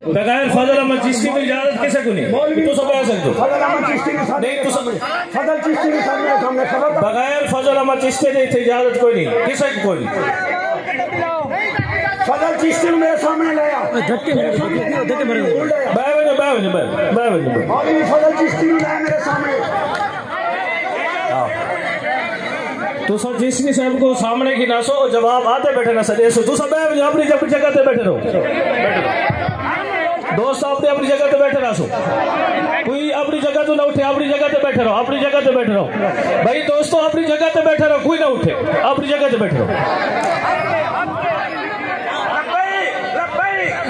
बगैर फजल अहमद चिश्ती की इजाजत किसे को नहीं तो सब आ सकते नहीं तो सब बगैर फजल अहमद चिश्ती की इजाजत कोई नहीं किसे को कोई फजल चिश्ती मेरे सामने लाया धक्के मेरे फजल चिश्ती लाया मेरे सामने तो सर चिश्ती साहब को सामने की ना सो जवाब आते बैठे ना सर तो सब अपनी जगह पे बैठे रहो दोस्त अपने अपनी जगह पे बैठे रहो कोई अपनी जगह तो ना उठे अपनी जगह पे बैठे रहो अपनी जगह पे बैठे रहो भाई दोस्तों अपनी जगह पे बैठे रहो कोई ना उठे अपनी जगह पे बैठे रहो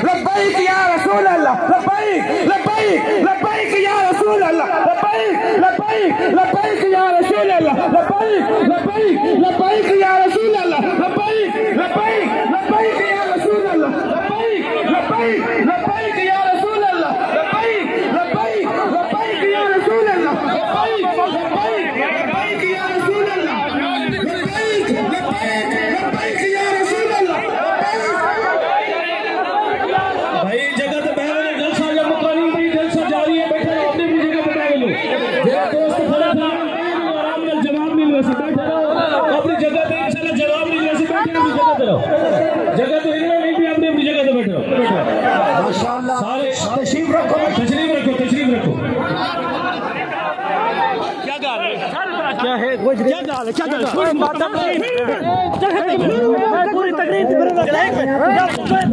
लब्बैक या रसूल अल्लाह लब्बैक लब्बैक लब्बैक या रसूल अल्लाह लब्बैक लब्बैक लब्बैक या रसूल अल्लाह लब्बैक लब्बैक लब्बैक या रसूल अल्लाह लब्बैक लब्बैक लब्बैक या रसूल अल्लाह लब्बैक लब्बैक लब्बैक या रसूल अल्लाह लब्बैक लब्बैक लब्बैक या रसूल अल्लाह लब्बैक लब्बैक लब्बैक या रसूल अल्लाह लब्बैक लब्बैक लब्बैक या रसूल अल्लाह भाई जगह पे बैठे रहो जलसा जब मुकानी भाई जलसा जारी है बैठे रहो अपनी अपनी जगह पे बैठ लो मेरा दोस्त खड़ा था आराम से जवाब मिल वैसे बैठे रहो अपनी जगह पे इंशाल्लाह जवाब मिल वैसे बैठे अपनी जगह पे रहो जगह तो हिलना नहीं भी अपनी अपनी जगह पे बैठे रहो माशाअल्लाह सारे तशरीफ रखो तशरीफ रखो क्या है पूरी तकरीर